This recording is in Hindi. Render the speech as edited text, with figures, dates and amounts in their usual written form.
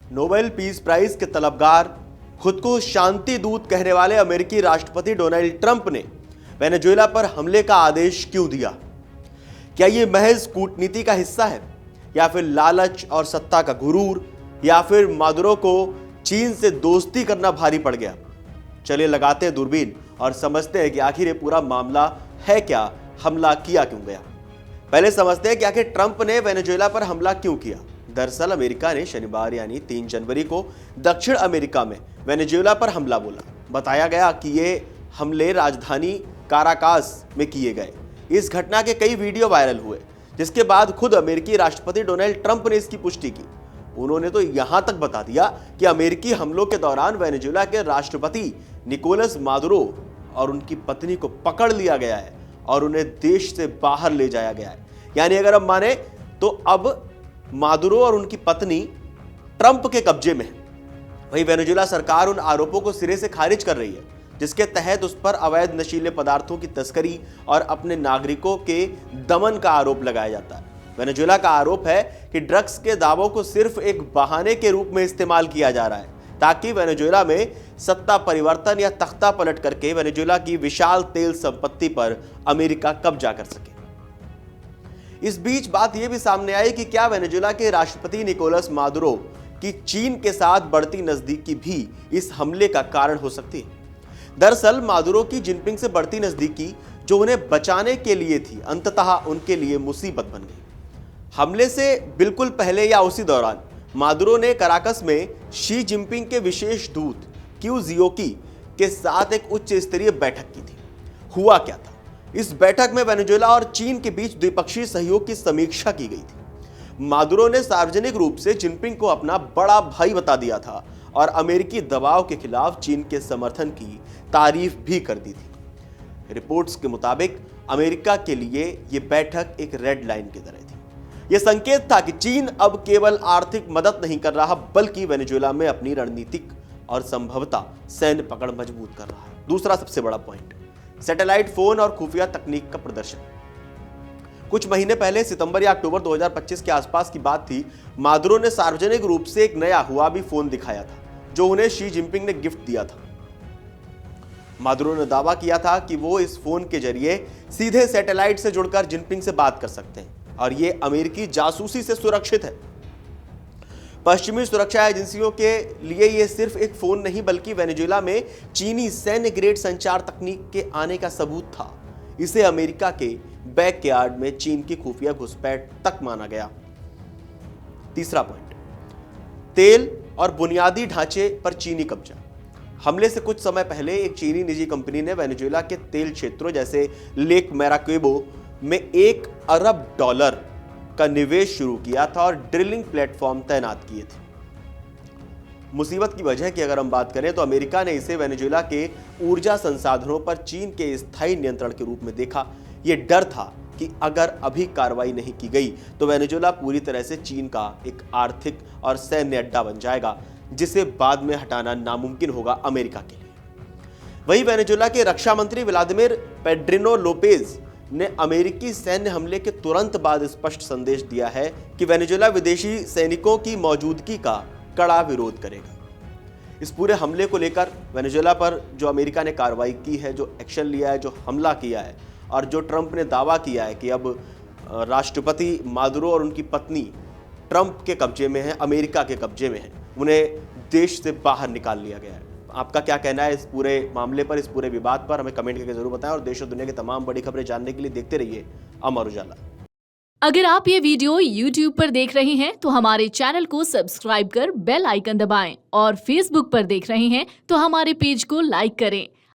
नोबेल पीस प्राइज के तलबगार, खुद को शांति दूत कहने वाले अमेरिकी राष्ट्रपति डोनाल्ड ट्रंप ने वेनेजुएला पर हमले का आदेश क्यों दिया? क्या यह महज कूटनीति का हिस्सा है, या फिर लालच और सत्ता का गुरूर, या फिर मादुरो को चीन से दोस्ती करना भारी पड़ गया? चलिए लगाते हैं दूरबीन और समझते हैं कि आखिर ये पूरा मामला है क्या, हमला किया क्यों गया। पहले समझते हैं कि आखिर ट्रंप ने वेनेजुएला पर हमला क्यों किया। दरअसल अमेरिका ने शनिवार यानी 3 जनवरी को दक्षिण अमेरिका में वेनेजुएला पर हमला बोला। बताया गया कि ये हमले राजधानी काराकास में किए गए। इस घटना के कई वीडियो वायरल हुए, जिसके बाद खुद अमेरिकी राष्ट्रपति डोनाल्ड ट्रंप ने इसकी पुष्टि की। उन्होंने तो यहां तक बता दिया कि अमेरिकी हमलों के दौरान वेनेजुएला के राष्ट्रपति निकोलस मादुरो और उनकी पत्नी को पकड़ लिया गया है और उन्हें देश से बाहर ले जाया गया है। यानी अगर हम माने तो अब मादुरो और उनकी पत्नी ट्रंप के कब्जे में है। वहीं वेनेजुएला सरकार उन आरोपों को सिरे से खारिज कर रही है, जिसके तहत उस पर अवैध नशीले पदार्थों की तस्करी और अपने नागरिकों के दमन का आरोप लगाया जाता है। वेनेजुएला का आरोप है कि ड्रग्स के दावों को सिर्फ एक बहाने के रूप में इस्तेमाल किया जा रहा है, ताकि वेनेजुएला में सत्ता परिवर्तन या तख्ता पलट करके वेनेजुएला की विशाल तेल संपत्ति पर अमेरिका कब्जा कर सके। इस बीच बात यह भी सामने आई कि क्या वेनेजुएला के राष्ट्रपति निकोलस मादुरो की चीन के साथ बढ़ती नजदीकी भी इस हमले का कारण हो सकती है। दरअसल मादुरो की जिनपिंग से बढ़ती नजदीकी, जो उन्हें बचाने के लिए थी, अंततः उनके लिए मुसीबत बन गई। हमले से बिल्कुल पहले या उसी दौरान मादुरो ने कराकस में शी जिनपिंग के विशेष दूत क्यू जियोकी के साथ एक उच्च स्तरीय बैठक की थी। हुआ क्या था? इस बैठक में वेनेजुएला और चीन के बीच द्विपक्षीय सहयोग की समीक्षा की गई थी। मादुरो ने सार्वजनिक रूप से जिनपिंग को अपना बड़ा भाई बता दिया था और अमेरिकी दबाव के खिलाफ चीन के समर्थन की तारीफ भी कर दी थी। रिपोर्ट्स के मुताबिक अमेरिका के लिए यह बैठक एक रेड लाइन की तरह थी। यह संकेत था कि चीन अब केवल आर्थिक मदद नहीं कर रहा, बल्कि वेनेजुएला में अपनी रणनीतिक और संभवतः सैन्य पकड़ मजबूत कर रहा है। दूसरा सबसे बड़ा पॉइंट, सैटेलाइट फोन और खुफिया तकनीक का प्रदर्शन। कुछ महीने पहले सितंबर या अक्टूबर 2025 के आसपास की बात थी। मादुरो ने सार्वजनिक रूप से एक नया हुआवी फोन दिखाया था, जो उन्हें शी जिनपिंग ने गिफ्ट दिया था। मादुरो ने दावा किया था कि वो इस फोन के जरिए सीधे सैटेलाइट से जुड़कर जिनपिंग से बात कर सकते हैं और ये अमेरिकी जासूसी से सुरक्षित है। पश्चिमी सुरक्षा एजेंसियों के लिए यह सिर्फ एक फोन नहीं, बल्कि वेनेजुएला में चीनी सैन्य ग्रेड संचार तकनीक के आने का सबूत था। इसे अमेरिका के बैकयार्ड में चीन की खुफिया घुसपैठ तक माना गया। तीसरा पॉइंट, तेल और बुनियादी ढांचे पर चीनी कब्जा। हमले से कुछ समय पहले एक चीनी निजी कंपनी ने वेनेजुएला के तेल क्षेत्रों जैसे लेक मैराकेबो में $1 अरब का निवेश शुरू किया था और ड्रिलिंग प्लेटफॉर्म तैनात किए थे। मुसीबत की वजह की अगर हम बात करें तो अमेरिका ने इसे वेनेजुएला के ऊर्जा संसाधनों पर चीन के स्थायी नियंत्रण के रूप में देखा। यह डर था कि अगर अभी कार्रवाई नहीं की गई तो वेनेजुएला पूरी तरह से चीन का एक आर्थिक और सैन्य अड्डा बन जाएगा, जिसे बाद में हटाना नामुमकिन होगा अमेरिका के लिए। वहीं वेनेजुएला के रक्षा मंत्री व्लादिमीर पेड्रिनो लोपेज ने अमेरिकी सैन्य हमले के तुरंत बाद स्पष्ट संदेश दिया है कि वेनेजुएला विदेशी सैनिकों की मौजूदगी का कड़ा विरोध करेगा। इस पूरे हमले को लेकर वेनेजुएला पर जो अमेरिका ने कार्रवाई की है, जो एक्शन लिया है, जो हमला किया है, और जो ट्रंप ने दावा किया है कि अब राष्ट्रपति मादुरो और उनकी पत्नी ट्रंप के कब्जे में है, अमेरिका के कब्जे में है, उन्हें देश से बाहर निकाल लिया गया है। आपका क्या कहना है इस पूरे मामले पर, इस पूरे विवाद पर? हमें कमेंट करके जरूर बताएं और देश और दुनिया की तमाम बड़ी खबरें जानने के लिए देखते रहिए अमर उजाला। अगर आप ये वीडियो YouTube पर देख रहे हैं तो हमारे चैनल को सब्सक्राइब कर बेल आइकन दबाएं और Facebook पर देख रहे हैं तो हमारे पेज को लाइक करें।